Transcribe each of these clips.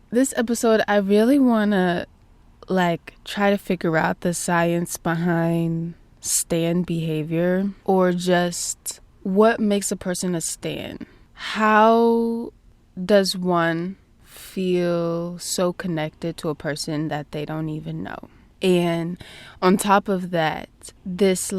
this episode, I really want to try to figure out the science behind stan behavior, or just what makes a person a stan. How does one feel so connected to a person that they don't even know? And on top of that, this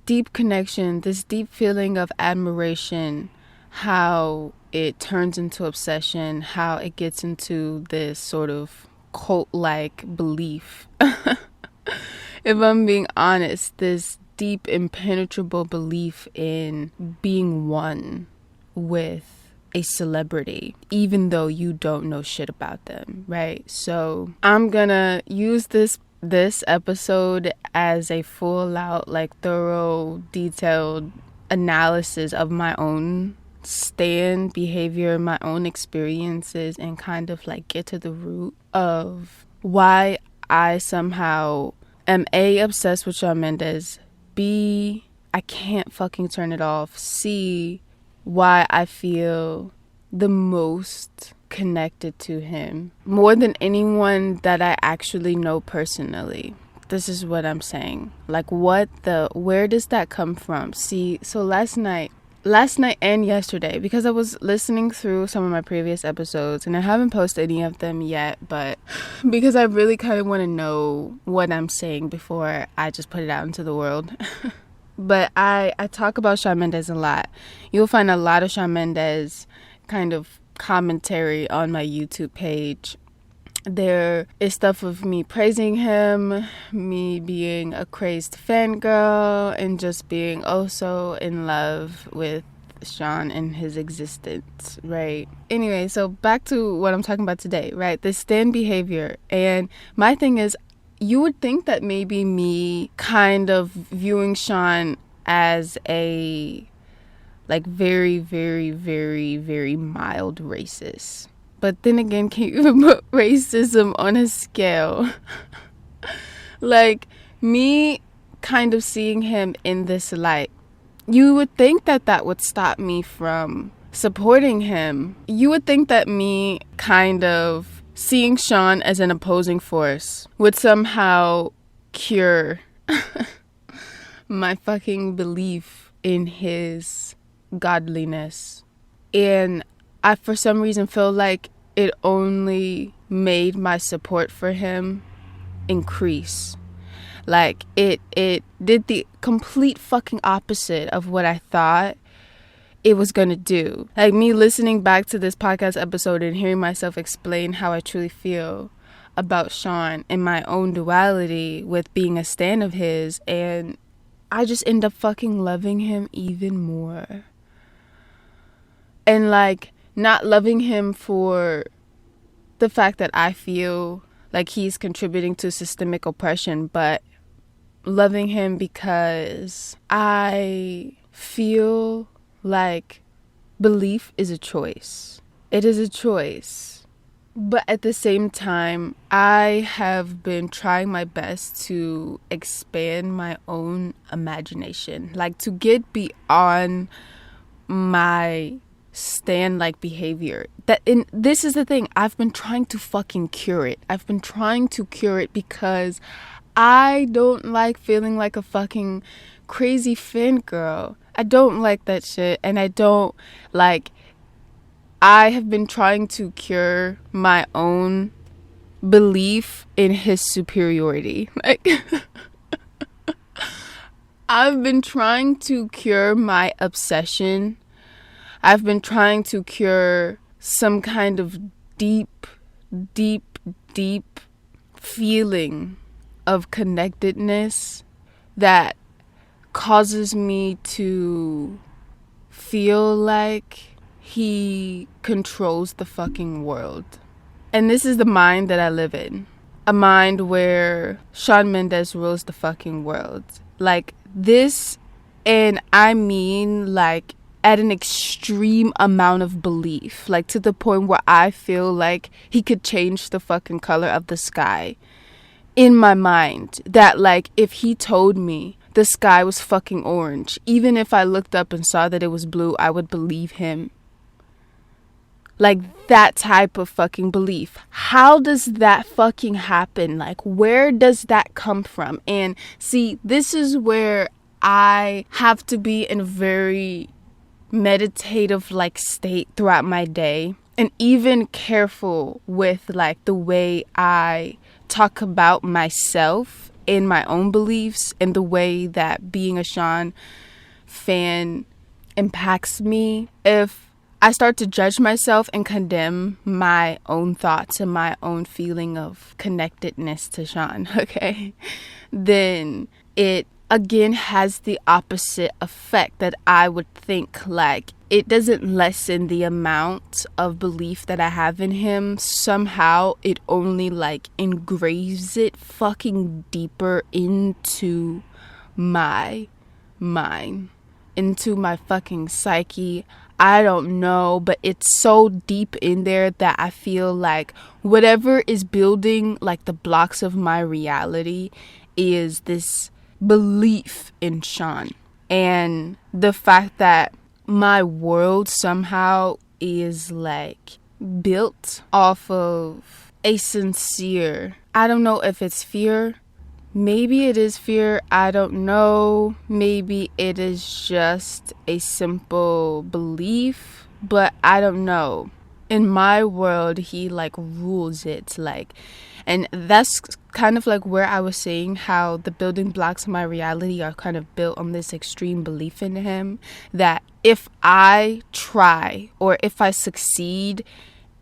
deep connection, this deep feeling of admiration, how it turns into obsession, how it gets into this sort of cult-like belief. If I'm being honest, this deep, impenetrable belief in being one with a celebrity, even though you don't know shit about them, right? So I'm gonna use this episode as a full out, thorough, detailed analysis of my own stan behavior, my own experiences, and kind of get to the root of why I somehow am A, obsessed with Shawn Mendes, B, I can't fucking turn it off, C, why I feel the most connected to him more than anyone that I actually know personally. This is what I'm saying. Where does that come from? See, so last night and yesterday, because I was listening through some of my previous episodes, and I haven't posted any of them yet, but because I really kind of want to know what I'm saying before I just put it out into the world. But I talk about Shawn Mendes a lot. You'll find a lot of Shawn Mendes kind of commentary on my YouTube page. There is stuff of me praising him, me being a crazed fangirl, and just being oh so in love with Shawn and his existence, right? Anyway, so back to what I'm talking about today, right? The stan behavior. And my thing is, you would think that maybe me kind of viewing Shawn as a very, very, very, very mild racist. But then again, can you even put racism on a scale? Me kind of seeing him in this light, you would think that would stop me from supporting him. You would think that me kind of seeing Shawn as an opposing force would somehow cure my fucking belief in his godliness. And I, for some reason, feel like it only made my support for him increase. It did the complete fucking opposite of what I thought it was gonna do. Me listening back to this podcast episode and hearing myself explain how I truly feel about Shawn and my own duality with being a stan of his, and I just end up fucking loving him even more. And not loving him for the fact that I feel like he's contributing to systemic oppression, but loving him because I feel like belief is a choice. It is a choice. But at the same time, I have been trying my best to expand my own imagination, to get beyond my stan-like behavior. This is the thing, I've been trying to fucking cure it. I've been trying to cure it because I don't like feeling like a fucking crazy fangirl. I don't like that shit, and I have been trying to cure my own belief in his superiority. I've been trying to cure my obsession. I've been trying to cure some kind of deep, deep, deep feeling of connectedness that causes me to feel like he controls the fucking world. And this is the mind that I live in. A mind where Shawn Mendes rules the fucking world. This, and I mean at an extreme amount of belief, to the point where I feel like he could change the fucking color of the sky in my mind. That if he told me the sky was fucking orange, even if I looked up and saw that it was blue, I would believe him. Like that type of fucking belief. How does that fucking happen? Like, where does that come from? And see, this is where I have to be in a very meditative like state throughout my day, and even careful with like the way I talk about myself and my own beliefs, and the way that being a Sean fan impacts me. If I start to judge myself and condemn my own thoughts and my own feeling of connectedness to Sean, okay, then it again has the opposite effect that I would think. Like, it doesn't lessen the amount of belief that I have in him. Somehow it only like engraves it fucking deeper into my mind, into my fucking psyche. I don't know, but it's so deep in there that I feel like whatever is building like the blocks of my reality is this belief in Sean. And the fact that my world somehow is like built off of a sincere, I don't know if it's fear. Maybe it is fear. I don't know. Maybe it is just a simple belief, but I don't know. In my world, he like rules it. Like, and that's kind of like where I was saying how the building blocks of my reality are kind of built on this extreme belief in him. That if I try or if I succeed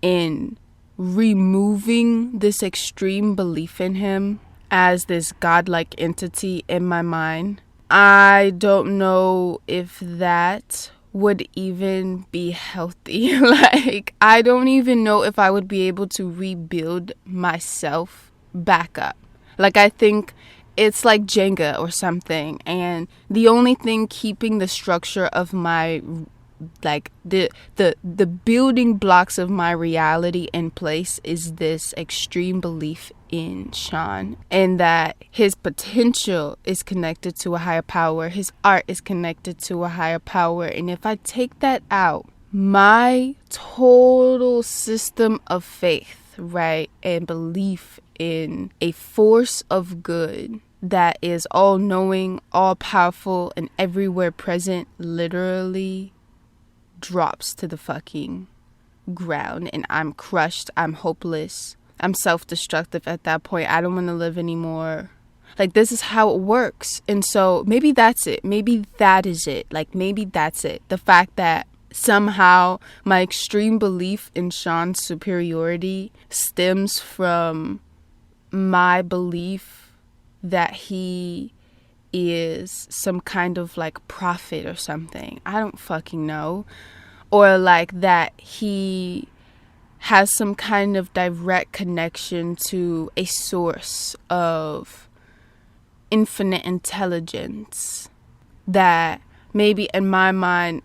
in removing this extreme belief in him as this godlike entity in my mind, I don't know if that would even be healthy. Like, I don't even know if I would be able to rebuild myself back up. Like, I think it's like Jenga or something, and the only thing keeping the structure of my like the building blocks of my reality in place is this extreme belief in Sean, and that his potential is connected to a higher power, his art is connected to a higher power. And if I take that out, my total system of faith, right, and belief in a force of good that is all-knowing, all-powerful, and everywhere present, literally drops to the fucking ground, and I'm crushed, I'm hopeless, I'm self-destructive at that point. I don't want to live anymore. Like, this is how it works. And so maybe that's it. Maybe that is it. Like, maybe that's it. The fact that somehow my extreme belief in Sean's superiority stems from my belief that he is some kind of like prophet or something. I don't fucking know. Or like that he has some kind of direct connection to a source of infinite intelligence, that maybe in my mind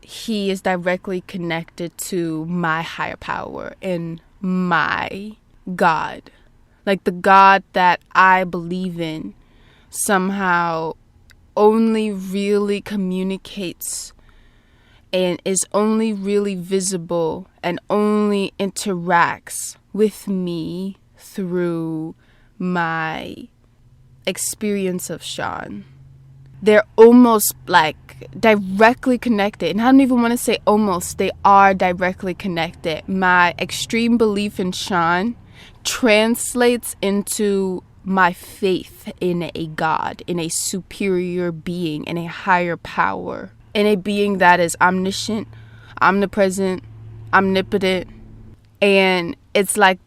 he is directly connected to my higher power and my God. Like, the God that I believe in somehow only really communicates and is only really visible and only interacts with me through my experience of Sean. They're almost like directly connected. And I don't even want to say almost, they are directly connected. My extreme belief in Sean translates into my faith in a God, in a superior being, in a higher power, in a being that is omniscient, omnipresent, omnipotent. And it's like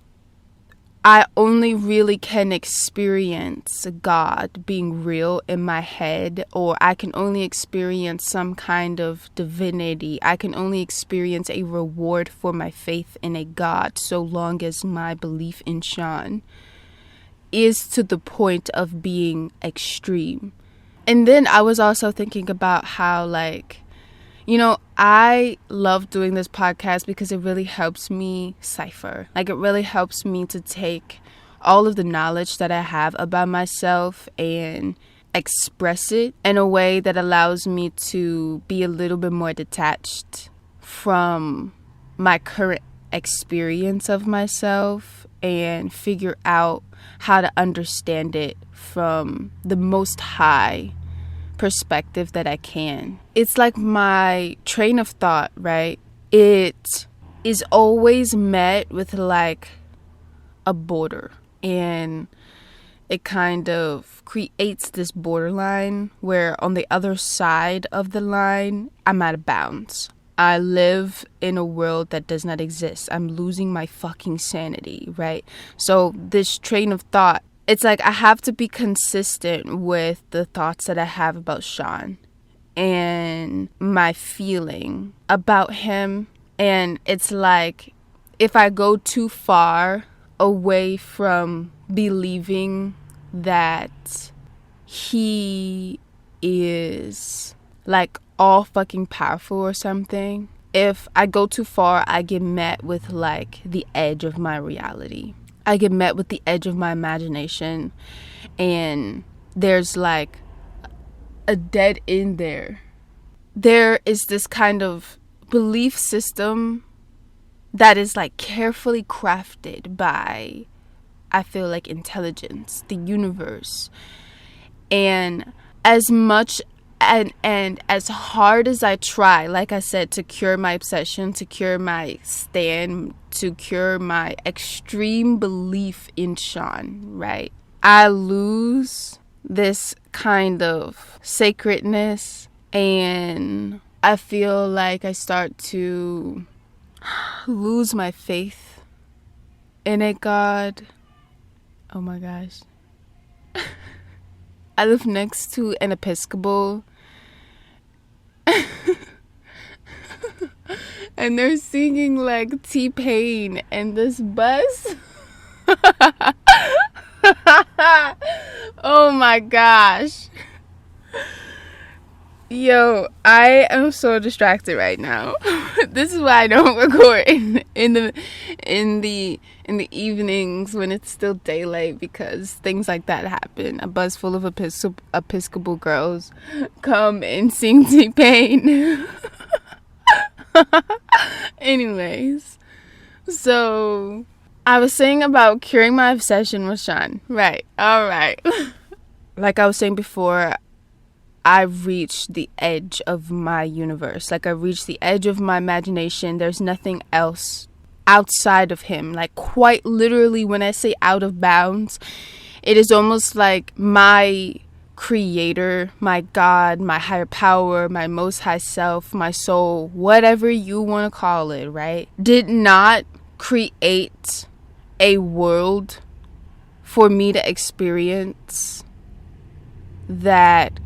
I only really can experience God being real in my head, or I can only experience some kind of divinity. I can only experience a reward for my faith in a God so long as my belief in Sean is to the point of being extreme. And then I was also thinking about how, like, you know, I love doing this podcast because it really helps me cipher. Like, it really helps me to take all of the knowledge that I have about myself and express it in a way that allows me to be a little bit more detached from my current experience of myself and figure out how to understand it from the most high perspective that I can. It's like my train of thought, right? It is always met with like a border, and it kind of creates this borderline where on the other side of the line, I'm out of bounds. I live in a world that does not exist. I'm losing my fucking sanity, right? So this train of thought, it's like I have to be consistent with the thoughts that I have about Sean and my feeling about him. And it's like if I go too far away from believing that he is like all fucking powerful or something, if I go too far, I get met with like the edge of my reality. I get met with the edge of my imagination, and there's like a dead end there. There is this kind of belief system that is like carefully crafted by, I feel like, intelligence, the universe. And as much and as hard as I try, like I said, to cure my obsession, to cure my stan, to cure my extreme belief in Sean, right? I lose this kind of sacredness, and I feel like I start to lose my faith in it, God. Oh my gosh. I live next to an Episcopal and they're singing like T-Pain and this bus. Oh my gosh. Yo, I am so distracted right now. This is why I don't record in the evenings when it's still daylight, because things like that happen. A bus full of Episcopal girls come and sing T-Pain. Anyways, so I was saying about curing my obsession with Sean. Right. All right. Like I was saying before, I've reached the edge of my universe. Like, I've reached the edge of my imagination. There's nothing else outside of him. Like, quite literally, when I say out of bounds, it is almost like my creator, my God, my higher power, my most high self, my soul, whatever you want to call it, right, did not create a world for me to experience that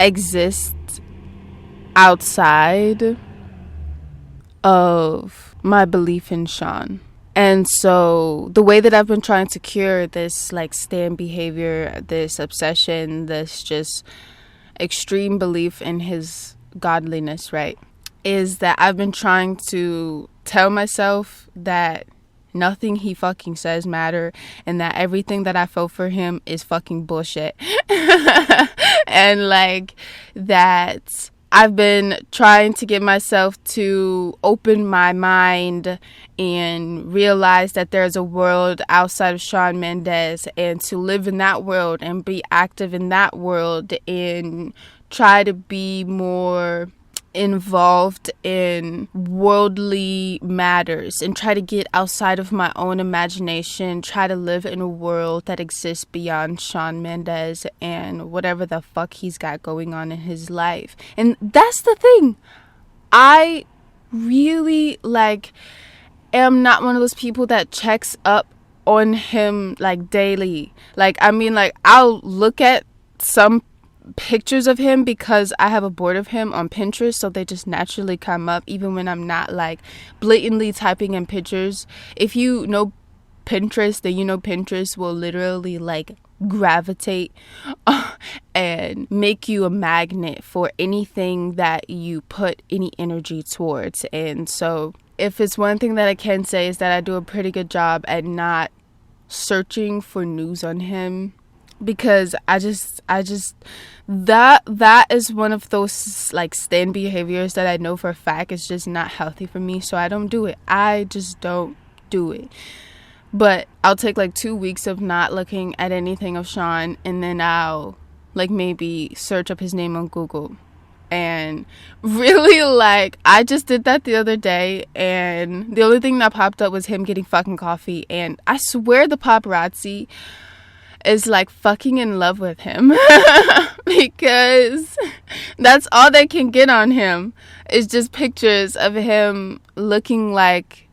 exists outside of my belief in Sean. And so the way that I've been trying to cure this like stan behavior, this obsession, this just extreme belief in his godliness, right, is that I've been trying to tell myself that nothing he fucking says matter, and that everything that I feel for him is fucking bullshit. And like that I've been trying to get myself to open my mind and realize that there's a world outside of Shawn Mendes, and to live in that world and be active in that world and try to be more involved in worldly matters and try to get outside of my own imagination, try to live in a world that exists beyond Shawn Mendes and whatever the fuck he's got going on in his life. And that's the thing. I really am not one of those people that checks up on him like daily. I'll look at some pictures of him because I have a board of him on Pinterest, so they just naturally come up even when I'm not like blatantly typing in pictures. If you know Pinterest, then you know Pinterest will literally like gravitate and make you a magnet for anything that you put any energy towards. And so if it's one thing that I can say is that I do a pretty good job at not searching for news on him because I just that is one of those like stan behaviors that I know for a fact is just not healthy for me, so I don't do it. I just don't do it. But I'll take like 2 weeks of not looking at anything of Sean, and then I'll like maybe search up his name on Google. And really, like, I just did that the other day, and the only thing that popped up was him getting fucking coffee. And I swear the paparazzi is like fucking in love with him because that's all they can get on him is just pictures of him looking like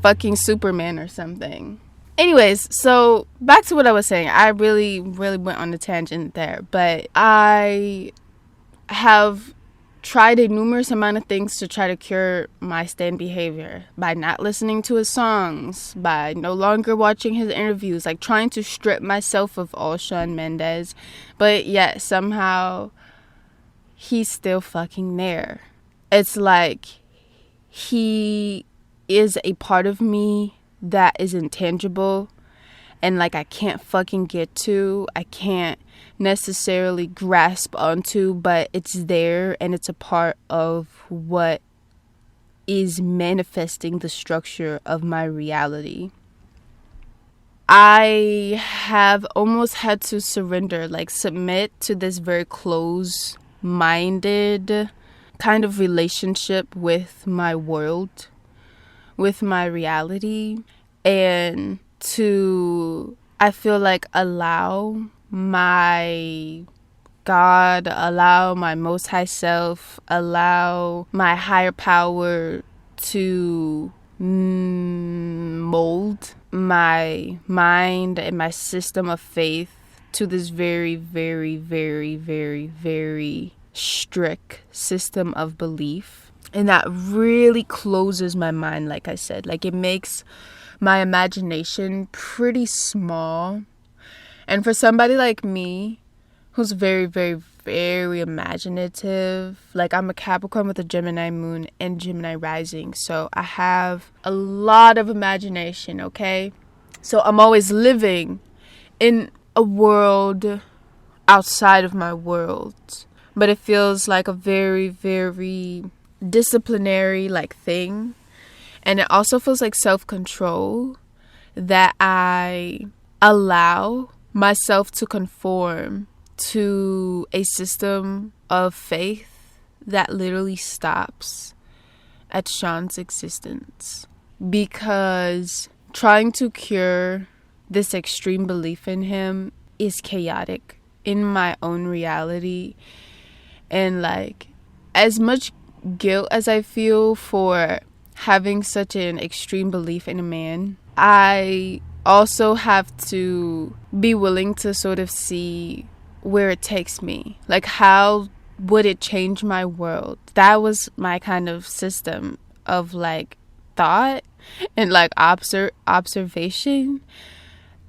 fucking Superman or something. Anyways, so back to what I was saying. I really went on a tangent there, but I have tried a numerous amount of things to try to cure my stan behavior by not listening to his songs, by no longer watching his interviews, like trying to strip myself of all Shawn Mendes, but yet somehow he's still fucking there. It's like he is a part of me that is intangible and like I can't fucking get to. I can't necessarily grasp onto, but it's there and it's a part of what is manifesting the structure of my reality. I have almost had to surrender, like submit to this very close-minded kind of relationship with my world, with my reality, and to, I feel like, allow my God, allow my most high self, allow my higher power to mold my mind and my system of faith to this very, very, very, very, very strict system of belief. And that really closes my mind, like I said. Like, it makes my imagination pretty small. And for somebody like me, who's very, very, very imaginative, like I'm a Capricorn with a Gemini moon and Gemini rising, so I have a lot of imagination, okay? So I'm always living in a world outside of my world, but it feels like a very, very disciplinary like thing, and it also feels like self-control that I allow myself to conform to a system of faith that literally stops at Sean's existence, because trying to cure this extreme belief in him is chaotic in my own reality. And like, as much guilt as I feel for having such an extreme belief in a man, I also have to be willing to sort of see where it takes me. Like, how would it change my world? That was my kind of system of like thought and like observation.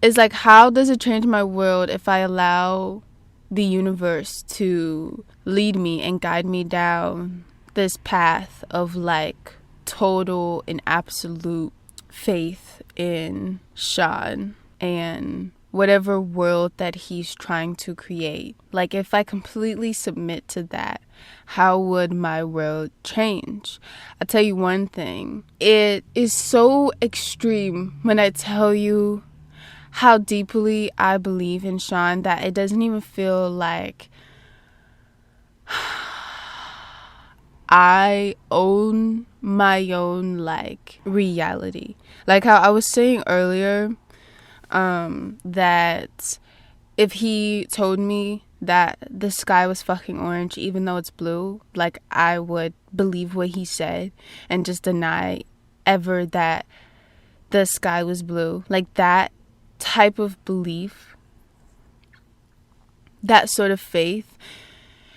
Is like, how does it change my world if I allow the universe to lead me and guide me down this path of like total and absolute faith in Sean and whatever world that he's trying to create? Like, if I completely submit to that, how would my world change? I'll tell you one thing. It is so extreme when I tell you how deeply I believe in Sean that it doesn't even feel like I own my own like reality. Like how I was saying earlier, that if he told me that the sky was fucking orange even though it's blue, like I would believe what he said and just deny ever that the sky was blue. Like that type of belief, that sort of faith,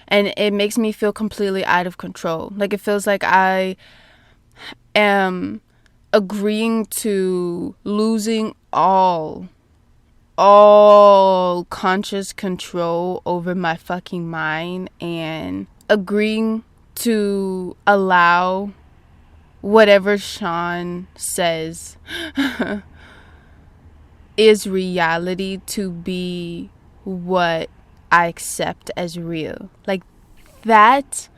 and it makes me feel completely out of control. Like, it feels like I am agreeing to losing all conscious control over my fucking mind and agreeing to allow whatever Sean says is reality to be what I accept as real. Like, that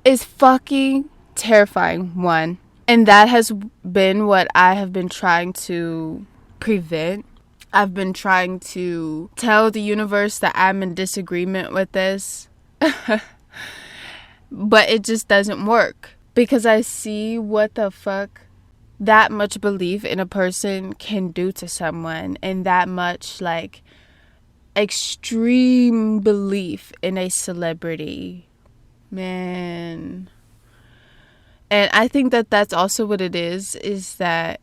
is fucking terrifying, one. And that has been what I have been trying to prevent. I've been trying to tell the universe that I'm in disagreement with this. But it just doesn't work. Because I see what the fuck that much belief in a person can do to someone. And that much, like, extreme belief in a celebrity. Man. And I think that that's also what it is that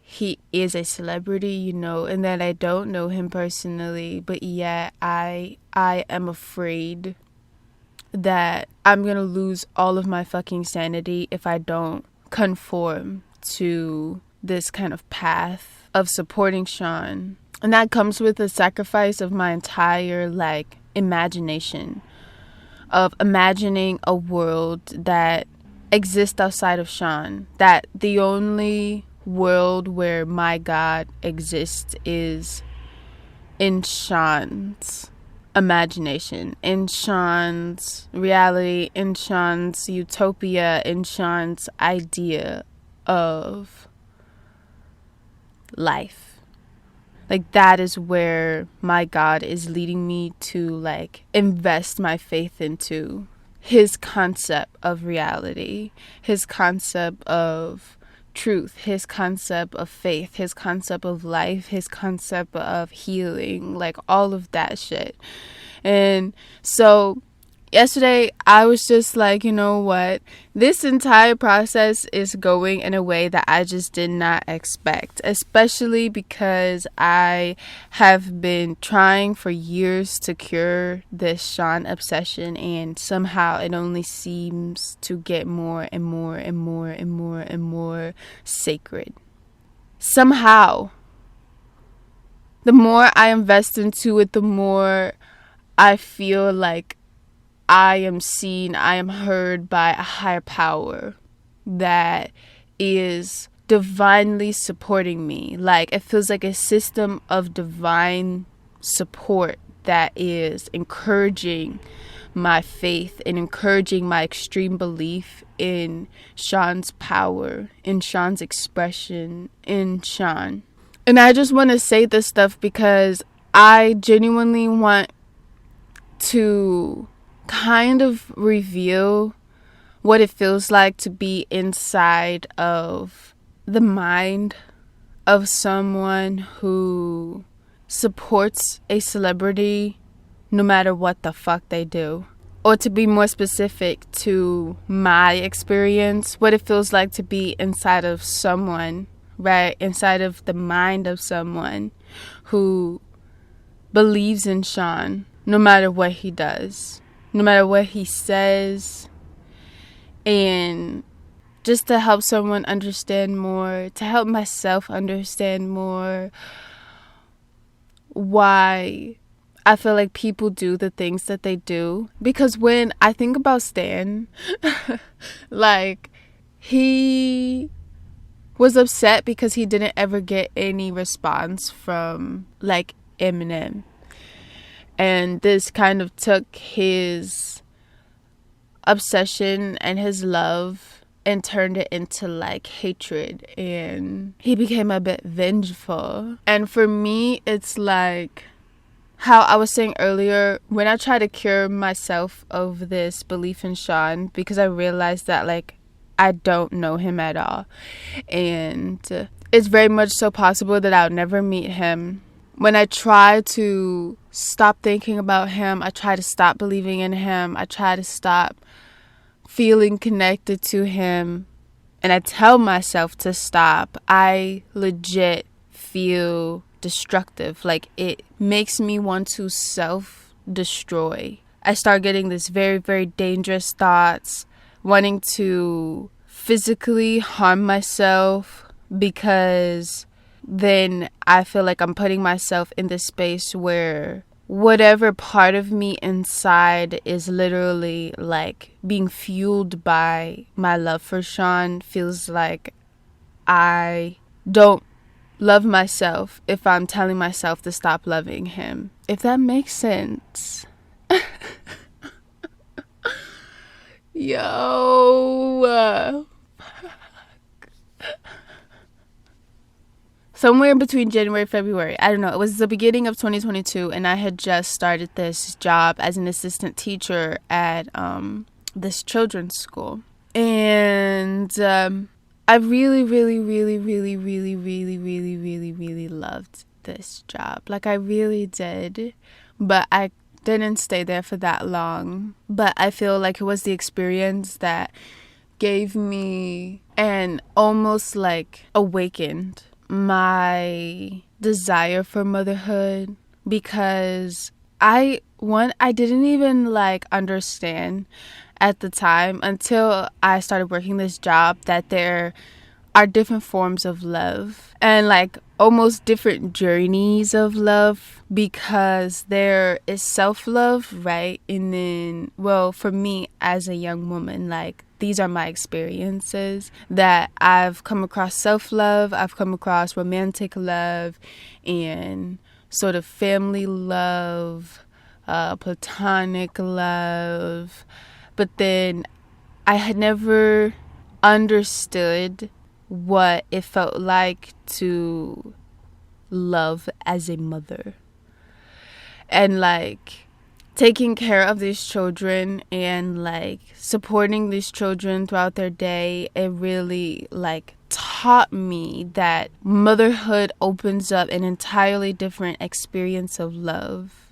he is a celebrity, you know, and that I don't know him personally, but yet I am afraid that I'm gonna lose all of my fucking sanity if I don't conform to this kind of path of supporting Sean. And that comes with the sacrifice of my entire, like, imagination, of imagining a world that exists outside of Sean, that the only world where my God exists is in Sean's imagination, in Sean's reality, in Sean's utopia, in Sean's idea of life. Like, that is where my God is leading me to, like, invest my faith into. His concept of reality, his concept of truth, his concept of faith, his concept of life, his concept of healing, like, all of that shit. And so yesterday I was just like, you know what, this entire process is going in a way that I just did not expect, especially because I have been trying for years to cure this Sean obsession, and somehow it only seems to get more and more and more and more and more sacred. Somehow, the more I invest into it, the more I feel like I am seen, I am heard by a higher power that is divinely supporting me. Like, it feels like a system of divine support that is encouraging my faith and encouraging my extreme belief in Sean's power, in Sean's expression, in Sean. And I just want to say this stuff because I genuinely want to kind of reveal what it feels like to be inside of the mind of someone who supports a celebrity no matter what the fuck they do. Or to be more specific to my experience, what it feels like to be inside of someone, right? Inside of the mind of someone who believes in Sean no matter what he does, no matter what he says, and just to help someone understand more, to help myself understand more why I feel like people do the things that they do. Because when I think about Stan, like, he was upset because he didn't ever get any response from, like, Eminem. And this kind of took his obsession and his love and turned it into, like, hatred. And he became a bit vengeful. And for me, it's like how I was saying earlier, when I try to cure myself of this belief in Sean, because I realized that, like, I don't know him at all. And it's very much so possible that I'll never meet him. When I try to stop thinking about him, I try to stop believing in him, I try to stop feeling connected to him, and I tell myself to stop, I legit feel destructive. Like, it makes me want to self-destroy. I start getting this very, very dangerous thoughts, wanting to physically harm myself, because then I feel like I'm putting myself in this space where whatever part of me inside is literally, like, being fueled by my love for Sean feels like I don't love myself if I'm telling myself to stop loving him. If that makes sense. Yo. Somewhere in between January and February, I don't know, it was the beginning of 2022, and I had just started this job as an assistant teacher at this children's school. And I really, really, really, really, really, really, really, really, really loved this job. Like, I really did. But I didn't stay there for that long. But I feel like it was the experience that gave me and almost like awakened my desire for motherhood, because I didn't even like understand at the time until I started working this job that there are different forms of love and like almost different journeys of love, because there is self-love, right? And then, well, for me as a young woman, like, these are my experiences that I've come across self-love, I've come across romantic love and sort of family love, platonic love. But then I had never understood what it felt like to love as a mother. And like taking care of these children and like supporting these children throughout their day, it really like taught me that motherhood opens up an entirely different experience of love.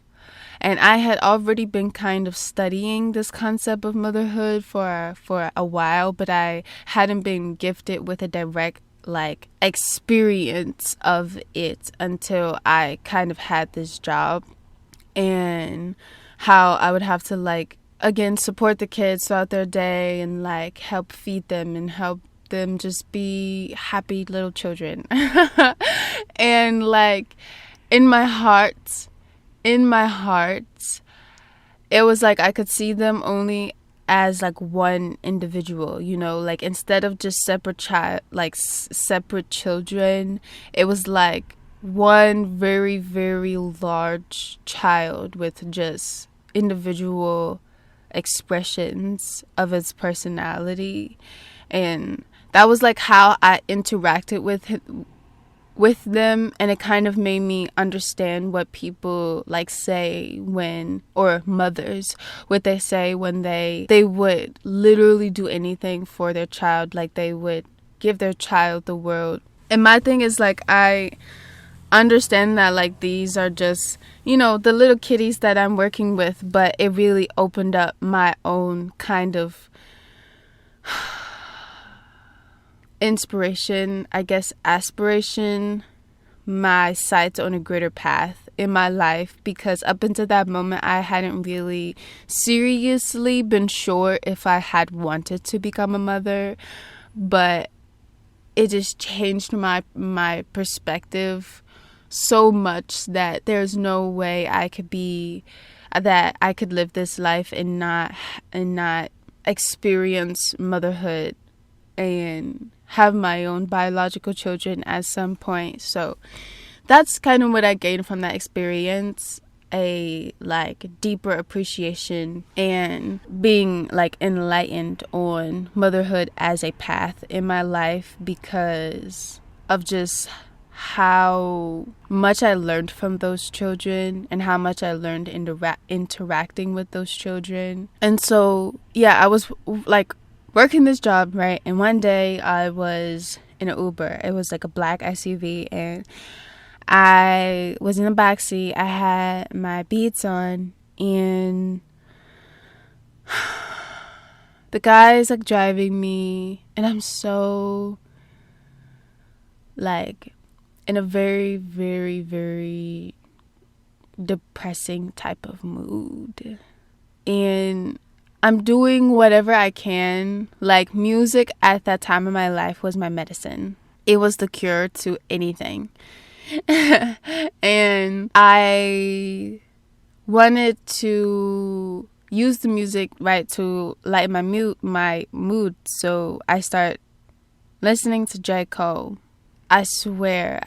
And I had already been kind of studying this concept of motherhood for a while, but I hadn't been gifted with a direct like experience of it until I kind of had this job, and how I would have to like again support the kids throughout their day and like help feed them and help them just be happy little children. And like in my heart, it was like I could see them only as like one individual, you know, like instead of just separate separate children, it was like one very, very large child with just individual expressions of its personality. And that was like how I interacted with them, and it kind of made me understand what people like say when, or mothers, what they say when they would literally do anything for their child, like they would give their child the world. And my thing is like I understand that like these are just, you know, the little kitties that I'm working with, but it really opened up my own kind of inspiration, I guess aspiration, my sights on a greater path in my life, because up until that moment I hadn't really seriously been sure if I had wanted to become a mother, but it just changed my perspective so much that there's no way I could live this life and not experience motherhood and have my own biological children at some point. So that's kind of what I gained from that experience, a like deeper appreciation and being like enlightened on motherhood as a path in my life, because of just how much I learned from those children and how much I learned interacting with those children. And so yeah, I was like working this job, right? And one day I was in an Uber. It was like a black SUV, and I was in the backseat. I had my Beats on, and the guy is like driving me, and I'm so like in a very, very, very depressing type of mood. And I'm doing whatever I can. Like, music at that time of my life was my medicine. It was the cure to anything. And I wanted to use the music, right, to lighten my mood. So I start listening to J. Cole. I swear,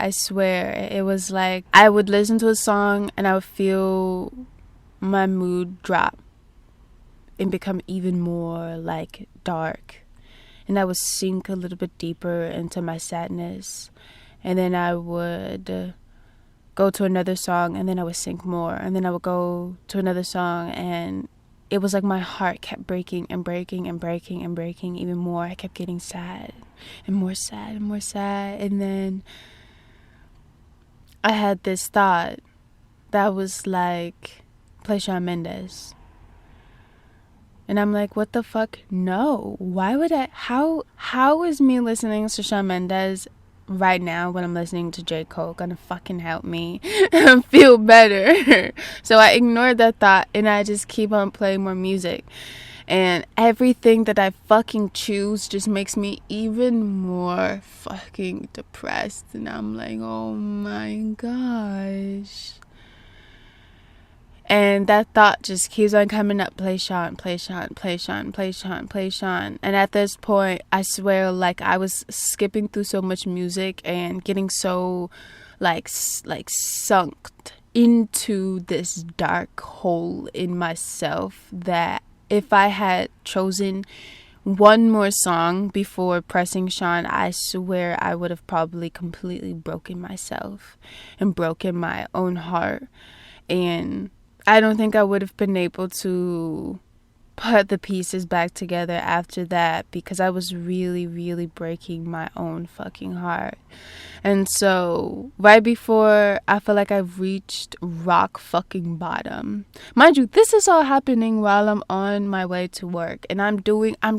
it was like I would listen to a song and I would feel my mood drop and become even more like dark. And I would sink a little bit deeper into my sadness. And then I would go to another song and then I would sink more. And then I would go to another song and it was like my heart kept breaking and breaking and breaking and breaking even more. I kept getting sad and more sad and more sad. And then I had this thought that was like, play Shawn Mendes. And I'm like, what the fuck? No. Why would I? How is me listening to Shawn Mendes right now when I'm listening to J. Cole gonna fucking help me feel better? So I ignored that thought and I just keep on playing more music. And everything that I fucking choose just makes me even more fucking depressed. And I'm like, oh my gosh. And that thought just keeps on coming up. Play Shawn, play Shawn, play Shawn, play Shawn, play Shawn. And at this point, I swear, like, I was skipping through so much music and getting so, like sunk into this dark hole in myself that if I had chosen one more song before pressing Shawn, I swear I would have probably completely broken myself and broken my own heart. And I don't think I would have been able to put the pieces back together after that because I was really, really breaking my own fucking heart. And so right before I feel like I've reached rock fucking bottom. Mind you, this is all happening while I'm on my way to work and I'm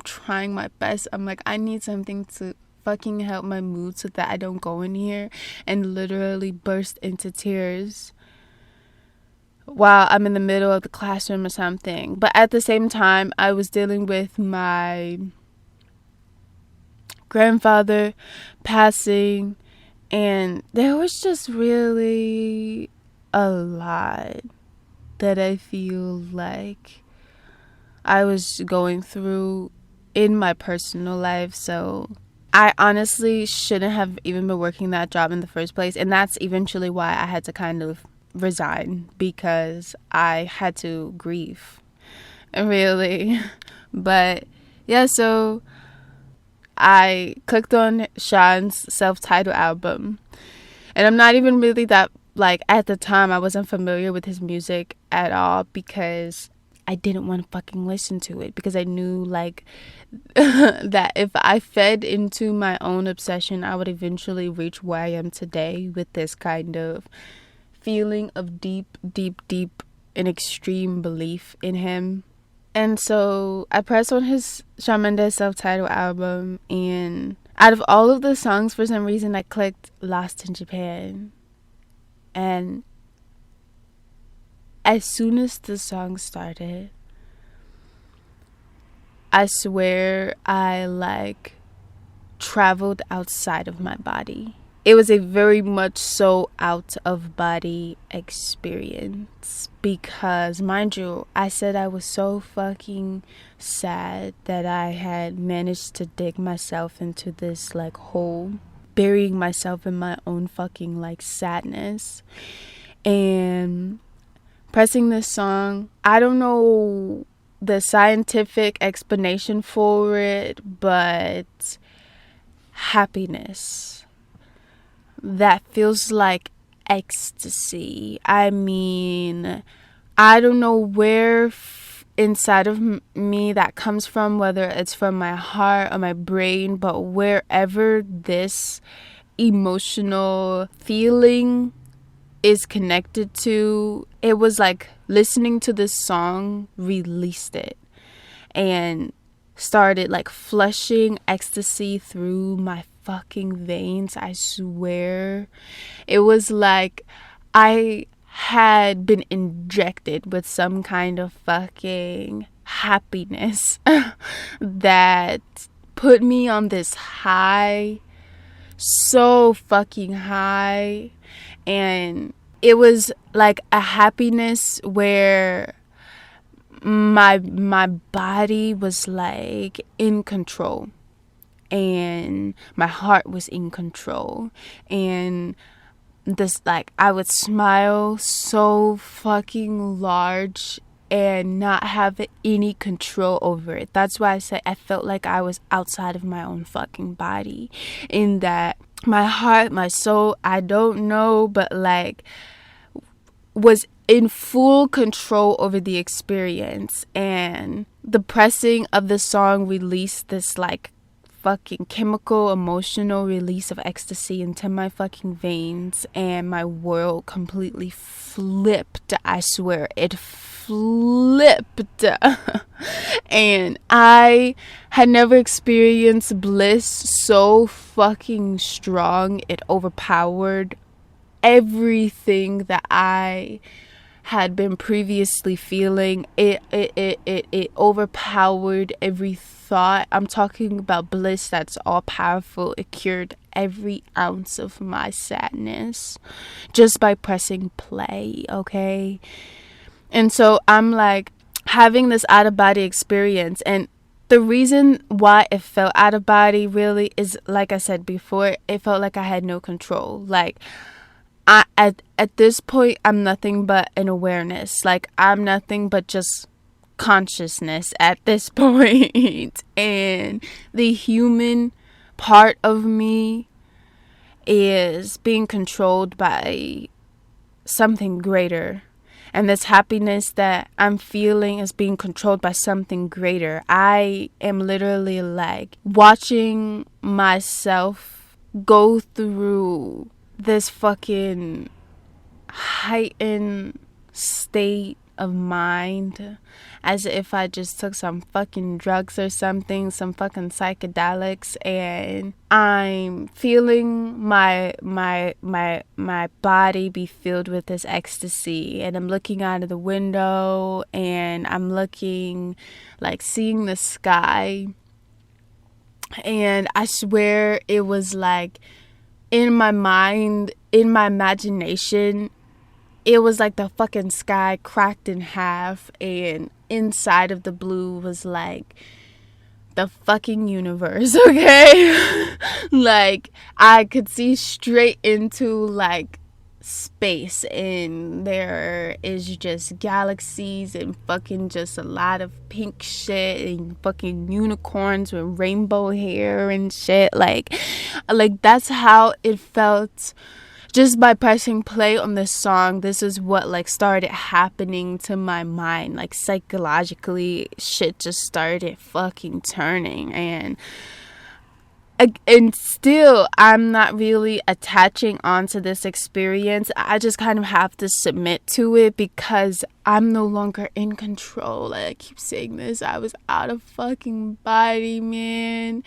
trying my best. I'm like, I need something to fucking help my mood so that I don't go in here and literally burst into tears while I'm in the middle of the classroom or something. But at the same time, I was dealing with my grandfather passing, and there was just really a lot that I feel like I was going through in my personal life. So I honestly shouldn't have even been working that job in the first place. And that's eventually why I had to kind of resign, because I had to grieve, really. But yeah, so I clicked on Shawn's self-titled album, and I'm not even really that, like, at the time I wasn't familiar with his music at all because I didn't want to fucking listen to it, because I knew, like, that if I fed into my own obsession, I would eventually reach where I am today with this kind of feeling of deep and extreme belief in him. And so I pressed on his Shawn Mendes self-titled album, and out of all of the songs, for some reason I clicked Lost in Japan. And as soon as the song started, I swear I like traveled outside of my body. It was a very much so out of body experience because, mind you, I said I was so fucking sad that I had managed to dig myself into this like hole, burying myself in my own fucking like sadness. And pressing this song, I don't know the scientific explanation for it, but happiness that feels like ecstasy. I mean, I don't know where inside of me that comes from, whether it's from my heart or my brain, but wherever this emotional feeling is connected to, it was like listening to this song released it and started like flushing ecstasy through my fucking veins. I swear it was like I had been injected with some kind of fucking happiness that put me on this high, so fucking high. And it was like a happiness where my body was like in control. and my heart was in control. And this, like, I would smile so fucking large and not have any control over it. That's why I say I felt like I was outside of my own fucking body, in that my heart, my soul, I don't know, but like was in full control over the experience. And the pressing of the song released this like fucking chemical, emotional release of ecstasy into my fucking veins, and my world completely flipped. I swear, it flipped. And I had never experienced bliss so fucking strong. It overpowered everything that I had been previously feeling. It overpowered every thought. I'm talking about bliss that's all powerful. It cured every ounce of my sadness just by pressing play, okay? And so I'm like having this out of body experience, and the reason why it felt out of body really is, like I said before, it felt like I had no control. Like, at this point, I'm nothing but an awareness. Like, I'm nothing but just consciousness at this point. And the human part of me is being controlled by something greater. And this happiness that I'm feeling is being controlled by something greater. I am literally like watching myself go through this fucking heightened state of mind, as if I just took some fucking drugs or something, some fucking psychedelics, and I'm feeling my body be filled with this ecstasy. And I'm looking out of the window, and I'm looking, like, seeing the sky, and I swear it was like, in my mind, in my imagination, it was like the fucking sky cracked in half, and inside of the blue was like the fucking universe, okay? Like, I could see straight into like space, and there is just galaxies and fucking just a lot of pink shit and fucking unicorns with rainbow hair and shit. Like that's how it felt. Just by pressing play on this song, this is what like started happening to my mind. Like, psychologically, shit just started fucking turning. And still, I'm not really attaching onto this experience. I just kind of have to submit to it because I'm no longer in control. Like, I keep saying this. I was out of fucking body, man.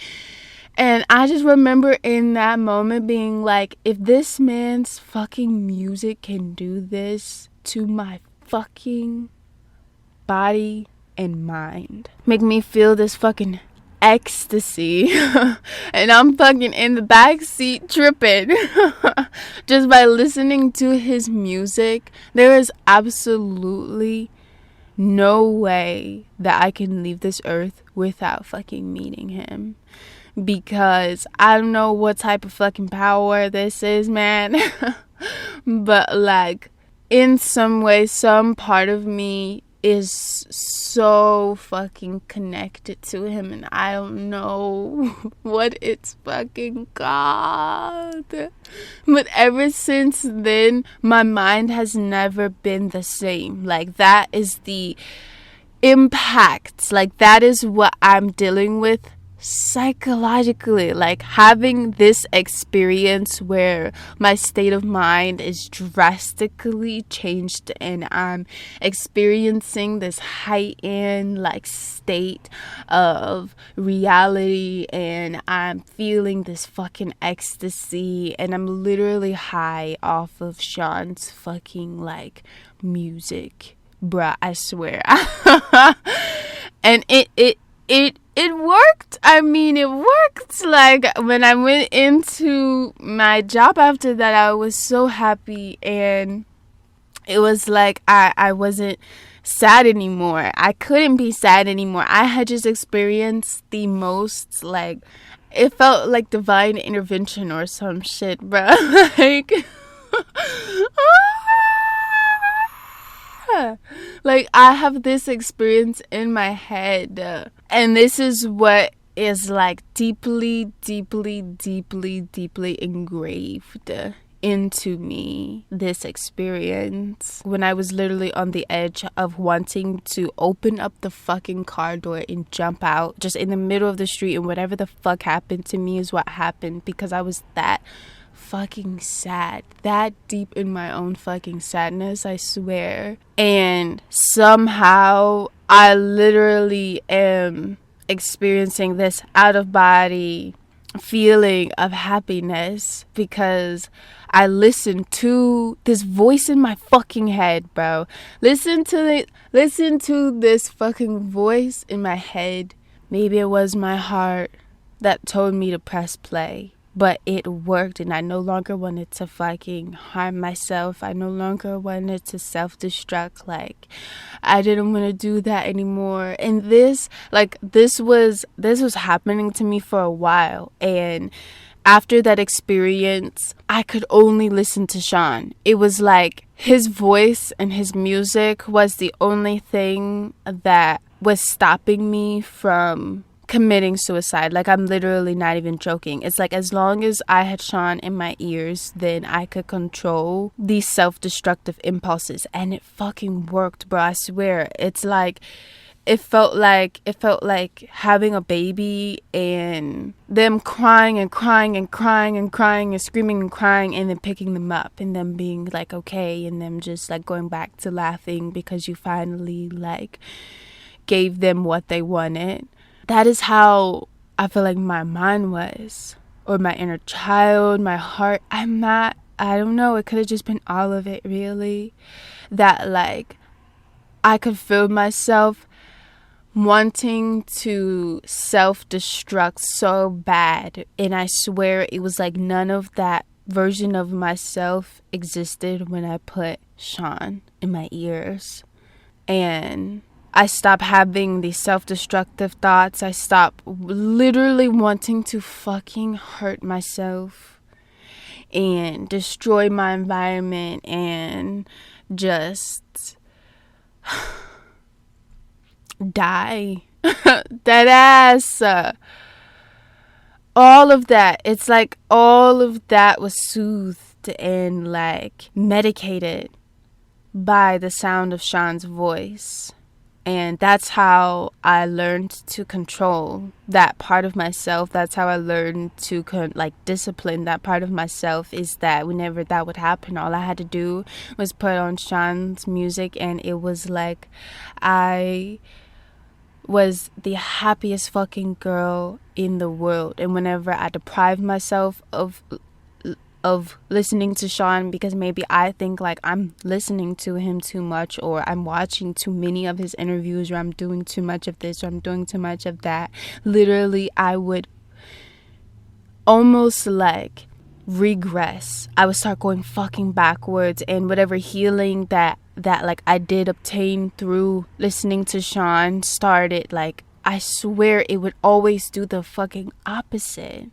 And I just remember in that moment being like, if this man's fucking music can do this to my fucking body and mind, make me feel this fucking ecstasy, and I'm fucking in the backseat tripping just by listening to his music, there is absolutely no way that I can leave this earth without fucking meeting him. Because I don't know what type of fucking power this is, man. But like, in some way, some part of me is so fucking connected to him, and I don't know what it's fucking called. But ever since then, my mind has never been the same. Like, that is the impact. Like, that is what I'm dealing with psychologically, like having this experience where my state of mind is drastically changed, and I'm experiencing this heightened like state of reality, and I'm feeling this fucking ecstasy, and I'm literally high off of Sean's fucking like music, bruh, I swear. And it worked. I mean, it worked. Like, when I went into my job after that, I was so happy, and it was like I wasn't sad anymore. I couldn't be sad anymore. I had just experienced the most like It felt like divine intervention or some shit, bro. Like, like I have this experience in my head, and this is what is like deeply, deeply, deeply, deeply engraved into me, this experience, when I was literally on the edge of wanting to open up the fucking car door and jump out just in the middle of the street, and whatever the fuck happened to me is what happened, because I was that fucking sad, that deep in my own fucking sadness, I swear. And somehow I literally am experiencing this out of body feeling of happiness because I listened to this voice in my fucking head, bro. Listen to this fucking voice in my head. Maybe it was my heart that told me to press play, but it worked, and I no longer wanted to fucking harm myself. I no longer wanted to self-destruct. Like, I didn't want to do that anymore. And this was happening to me for a while. And after that experience, I could only listen to Sean. It was like his voice and his music was the only thing that was stopping me from committing suicide. Like, I'm literally not even joking. It's like, as long as I had Sean in my ears, then I could control these self-destructive impulses. And it fucking worked, bro. I swear. It's like, it felt like having a baby and them crying and crying and crying and crying and screaming and crying, and then picking them up and them being like okay, and them just like going back to laughing because you finally like gave them what they wanted. That is how I feel like my mind was, or my inner child, my heart. I don't know, it could have just been all of it, really. That like I could feel myself wanting to self-destruct so bad, and I swear it was like none of that version of myself existed when I put Sean in my ears. And I stopped having these self-destructive thoughts. I stopped literally wanting to fucking hurt myself and destroy my environment and just die. That ass. All of that. It's like all of that was soothed and like medicated by the sound of Sean's voice. And that's how I learned to control that part of myself. That's how I learned to discipline that part of myself, is that whenever that would happen, all I had to do was put on Sean's music, and it was like I was the happiest fucking girl in the world. And whenever I deprived myself of listening to Sean, because maybe I think like I'm listening to him too much, or I'm watching too many of his interviews, or I'm doing too much of this, or I'm doing too much of that, literally I would almost like regress. I would start going fucking backwards, and whatever healing that like I did obtain through listening to Sean started, like I swear it would always do the fucking opposite.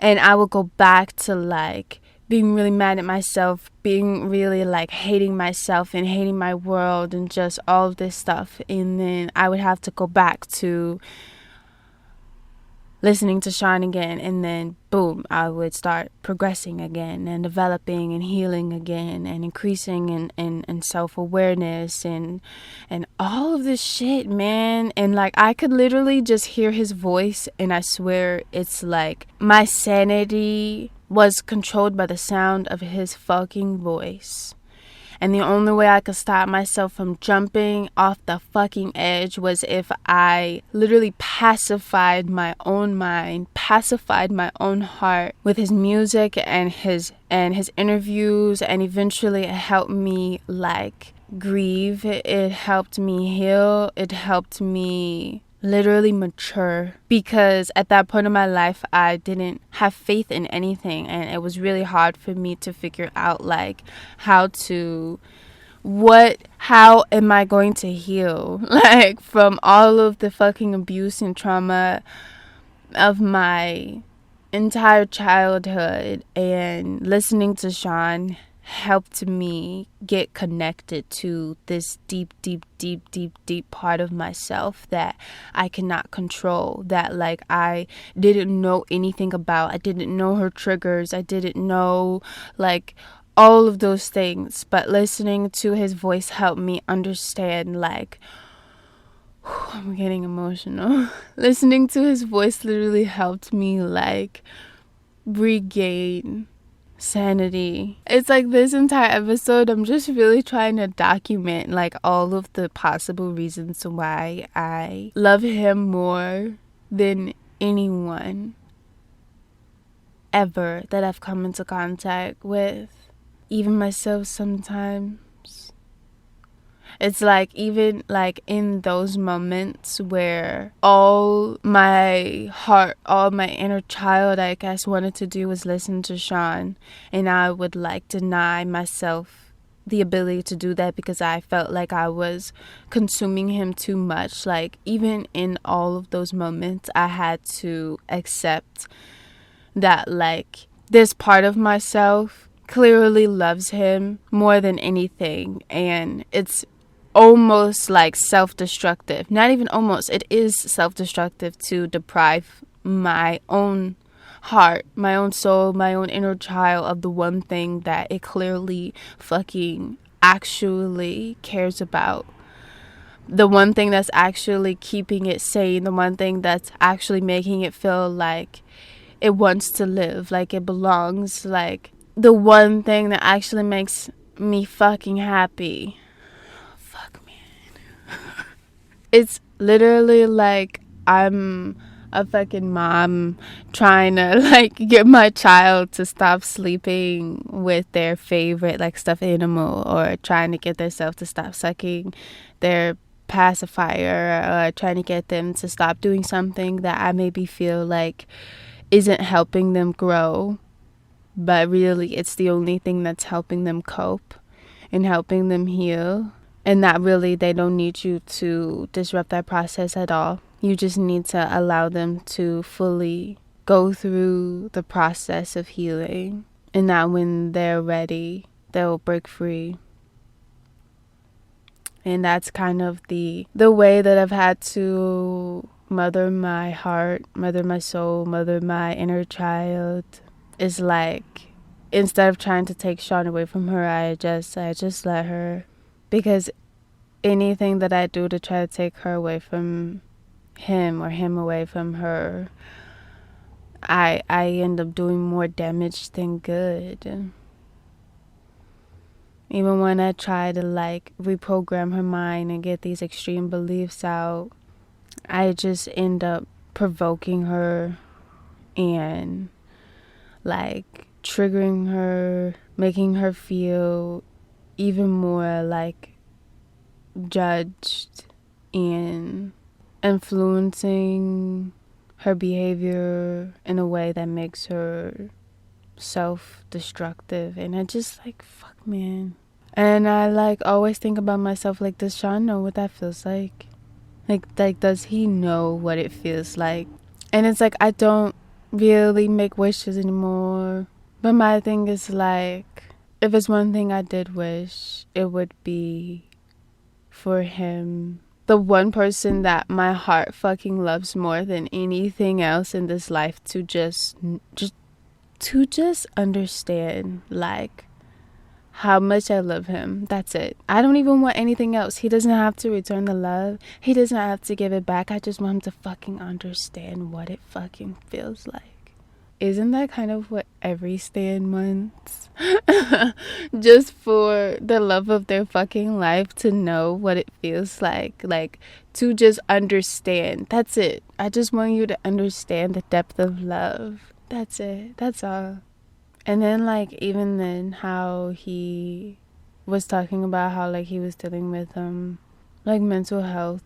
And I would go back to like being really mad at myself, being really like hating myself and hating my world and just all of this stuff. And then I would have to go back to listening to Sean again, and then boom, I would start progressing again and developing and healing again and increasing in self-awareness and all of this shit, man. And like I could literally just hear his voice, and I swear it's like my sanity was controlled by the sound of his fucking voice. And the only way I could stop myself from jumping off the fucking edge was if I literally pacified my own mind, pacified my own heart with his music and his interviews. And eventually it helped me like grieve. It helped me heal. It helped me literally mature, because at that point in my life I didn't have faith in anything, and it was really hard for me to figure out like how am I going to heal like from all of the fucking abuse and trauma of my entire childhood, and listening to Sean helped me get connected to this deep, deep, deep, deep, deep part of myself that I cannot control, that like I didn't know anything about. I didn't know her triggers. I didn't know like all of those things, but listening to his voice helped me understand like I'm getting emotional. Listening to his voice literally helped me like regain sanity. It's like this entire episode, I'm just really trying to document like all of the possible reasons why I love him more than anyone ever that I've come into contact with, even myself sometimes. It's like even like in those moments where all my heart, all my inner child, I guess, wanted to do was listen to Sean, and I would like deny myself the ability to do that because I felt like I was consuming him too much. Like even in all of those moments, I had to accept that like this part of myself clearly loves him more than anything, and it's almost like self-destructive. Not even almost, it is self-destructive to deprive my own heart, my own soul, my own inner child of the one thing that it clearly fucking actually cares about. The one thing that's actually keeping it sane, the one thing that's actually making it feel like it wants to live, like it belongs, like the one thing that actually makes me fucking happy. It's literally like I'm a fucking mom trying to like get my child to stop sleeping with their favorite like stuffed animal, or trying to get themselves to stop sucking their pacifier, or trying to get them to stop doing something that I maybe feel like isn't helping them grow, but really it's the only thing that's helping them cope and helping them heal. And that really they don't need you to disrupt that process at all. You just need to allow them to fully go through the process of healing, and that when they're ready, they'll break free. And that's kind of the way that I've had to mother my heart, mother my soul, mother my inner child. Is like, instead of trying to take Sean away from her, I just let her. Because anything that I do to try to take her away from him or him away from her, I end up doing more damage than good. Even when I try to like reprogram her mind and get these extreme beliefs out, I just end up provoking her and like triggering her, making her feel even more like judged, and influencing her behavior in a way that makes her self-destructive. And I just like, fuck, man. And I like always think about myself like, does Sean know what that feels like? Like does he know what it feels like? And it's like, I don't really make wishes anymore, but my thing is like, if it's one thing I did wish, it would be for him, the one person that my heart fucking loves more than anything else in this life, to just understand like how much I love him. That's it. I don't even want anything else. He doesn't have to return the love. He doesn't have to give it back. I just want him to fucking understand what it fucking feels like. Isn't that kind of what every stan wants? Just for the love of their fucking life, to know what it feels like to just understand. That's it. I just want you to understand the depth of love. That's it. That's all. And then like, even then, how he was talking about how like he was dealing with like mental health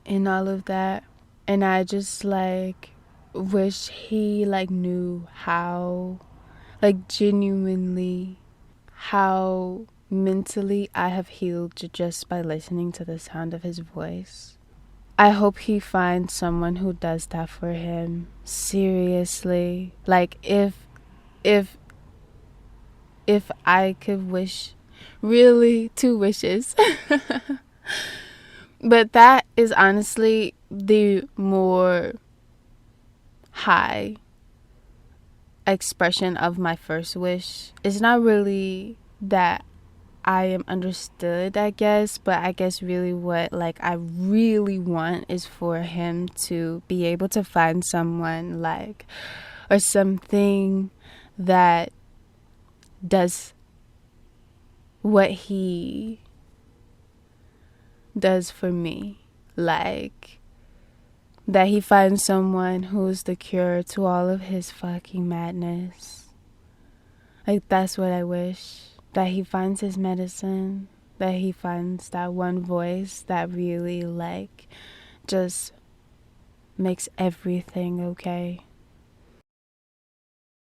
and all of that. And I just like wish he like knew how, like genuinely, how mentally I have healed just by listening to the sound of his voice. I hope he finds someone who does that for him. Seriously. Like if if I could wish, really 2 wishes. But that is honestly the more high expression of my first wish. It's not really that I am understood, I guess, but I guess really what like I really want is for him to be able to find someone like or something that does what he does for me. Like that he finds someone who's the cure to all of his fucking madness. Like that's what I wish. That he finds his medicine. That he finds that one voice that really like just makes everything okay.